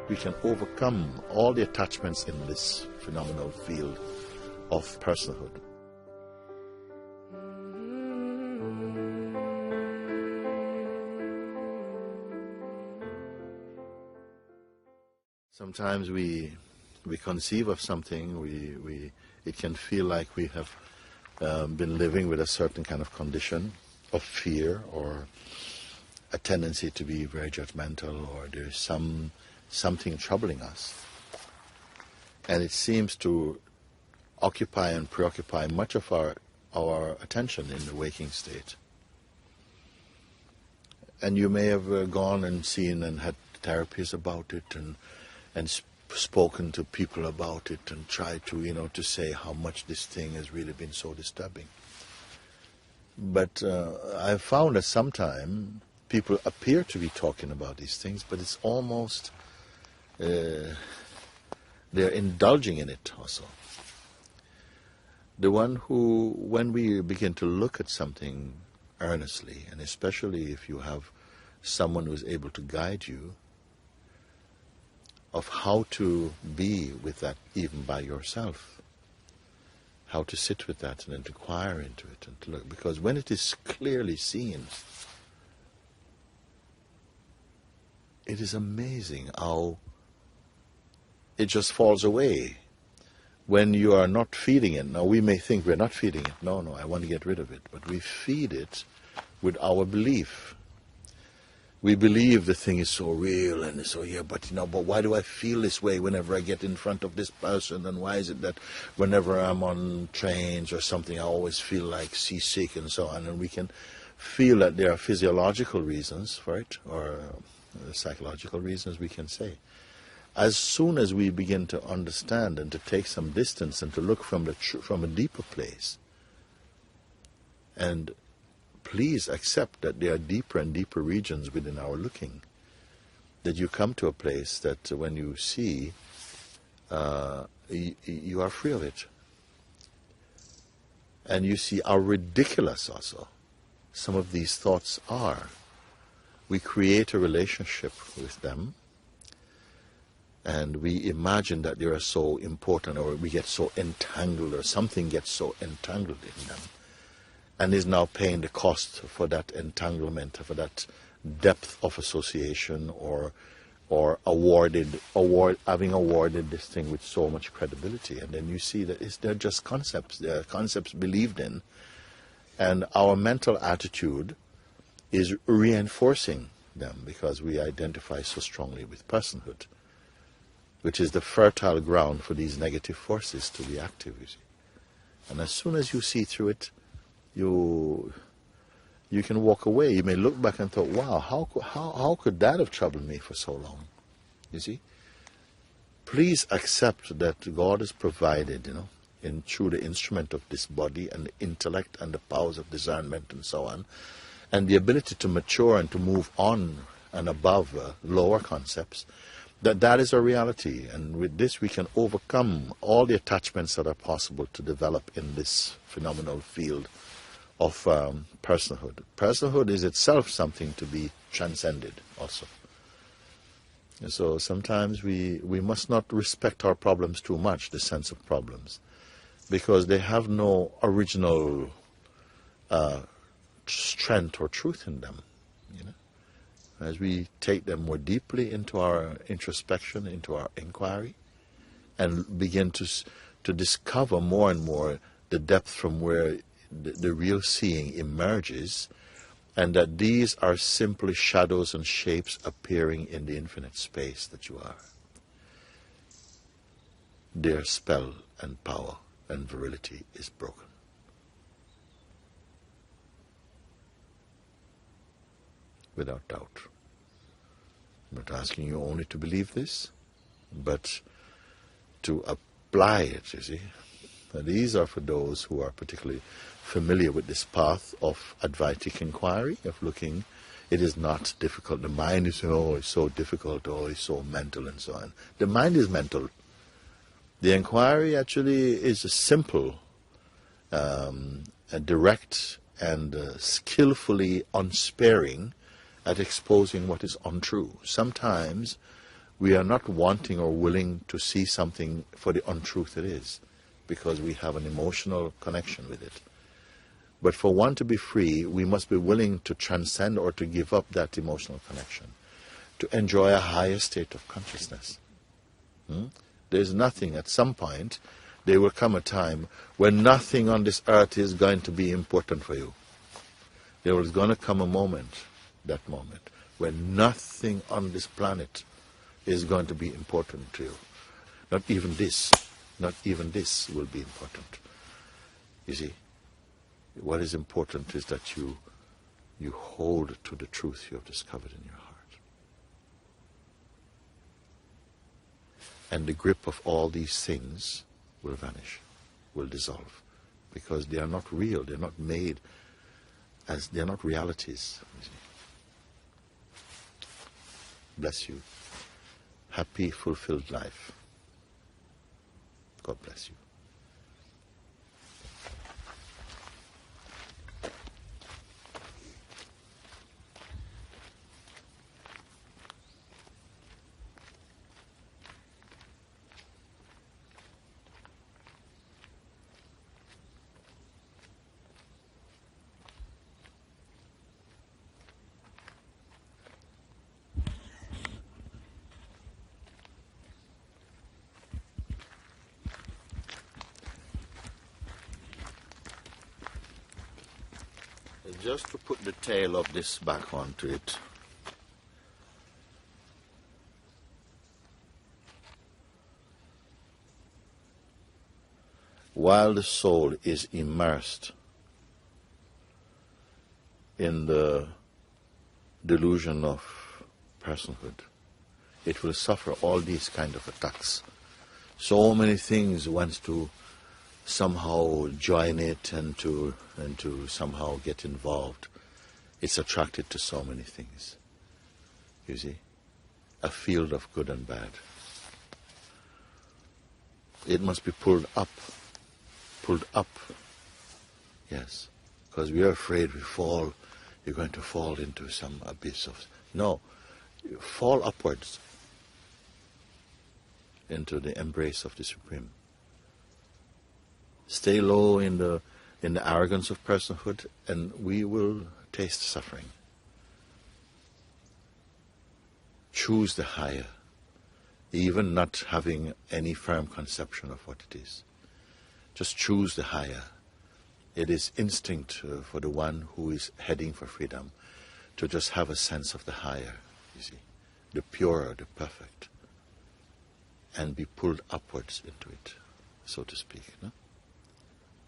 we can overcome all the attachments in this phenomenal field of personhood. Sometimes we conceive of something, it can feel like we have been living with a certain kind of condition of fear, or a tendency to be very judgmental, or there's something troubling us. And it seems to occupy and preoccupy much of our attention in the waking state. And you may have gone and seen and had therapies about it, and spoken to people about it, and tried to, to say how much this thing has really been so disturbing. But I've found that sometimes people appear to be talking about these things, but it's almost, they're indulging in it also. The one who, when we begin to look at something earnestly, and especially if you have someone who is able to guide you, of how to be with that even by yourself, how to sit with that and inquire into it and to look, because when it is clearly seen, it is amazing how it just falls away when you are not feeding it. Now we may think we're not feeding it. No, I want to get rid of it. But we feed it with our belief. We believe the thing is so real and so but why do I feel this way whenever I get in front of this person? And why is it that whenever I'm on trains or something, I always feel like seasick and so on? And we can feel that there are physiological reasons for it, or psychological reasons, we can say. As soon as we begin to understand and to take some distance and to look from a deeper place, and please accept that there are deeper and deeper regions within our looking, that you come to a place that when you see, you are free of it. And you see how ridiculous also some of these thoughts are. We create a relationship with them, and we imagine that they are so important, or we get so entangled, or something gets so entangled in them, and is now paying the cost for that entanglement, for that depth of association, or having awarded this thing with so much credibility. And then you see that they're just concepts. They're concepts believed in, and our mental attitude is reinforcing them, because we identify so strongly with personhood, which is the fertile ground for these negative forces to be active, you see. And as soon as you see through it, you can walk away. You may look back and thought, wow, how could that have troubled me for so long? You see? Please accept that God has provided, through the instrument of this body and the intellect and the powers of discernment and so on, and the ability to mature and to move on and above lower concepts, that is a reality. And with this we can overcome all the attachments that are possible to develop in this phenomenal field of personhood. Personhood is itself something to be transcended also. And so sometimes we must not respect our problems too much, the sense of problems, because they have no original strength or truth in them. As we take them more deeply into our introspection, into our inquiry, and begin to discover more and more the depth from where the real seeing emerges, and that these are simply shadows and shapes appearing in the infinite space that you are. Their spell and power and virility is broken. Without doubt. I'm not asking you only to believe this, but to apply it, you see. Now, these are for those who are particularly familiar with this path of Advaitic inquiry, of looking. It is not difficult. The mind is, it's so difficult, it's so mental and so on. The mind is mental. The inquiry actually is a simple, direct, and skillfully unsparing at exposing what is untrue. Sometimes we are not wanting or willing to see something for the untruth it is, because we have an emotional connection with it. But for one to be free, we must be willing to transcend or to give up that emotional connection, to enjoy a higher state of consciousness. There's nothing, at some point, there will come a time when nothing on this earth is going to be important for you. There is going to come a moment, that moment, when nothing on this planet is going to be important to you. Not even this will be important. You see, what is important is that you hold to the truth you have discovered in your heart. And the grip of all these things will vanish, will dissolve, because they are not real, they're not made as, they're not realities. You see. Bless you. Happy, fulfilled life. God bless you. Just to put the tail of this back onto it. While the soul is immersed in the delusion of personhood, it will suffer all these kind of attacks. So many things wants to somehow join it and to somehow get involved. It's attracted to so many things. You see, a field of good and bad. It must be pulled up. Yes, because we are afraid we fall. You're going to fall into some abyss of. No, you fall upwards into the embrace of the Supreme. Stay low in the arrogance of personhood, and we will taste suffering. Choose the higher, even not having any firm conception of what it is. Just choose the higher. It is instinct for the one who is heading for freedom to just have a sense of the higher, you see, the purer, the perfect, and be pulled upwards into it, so to speak. No?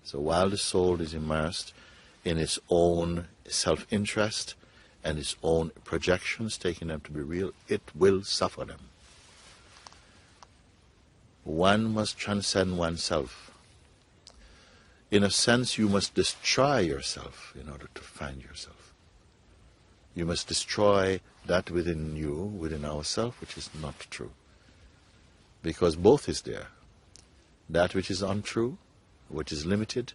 So while the soul is immersed in its own self-interest and its own projections, taking them to be real, it will suffer them. One must transcend oneself. In a sense, you must destroy yourself in order to find yourself. You must destroy that within you, within ourselves, which is not true. Because both is there. That which is untrue, which is limited,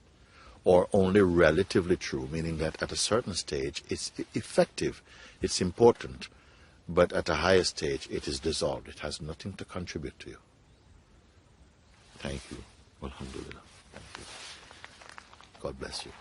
or only relatively true, meaning that at a certain stage it's effective, it's important, but at a higher stage it is dissolved. It has nothing to contribute to you. Thank you. Alhamdulillah. Thank you. God bless you.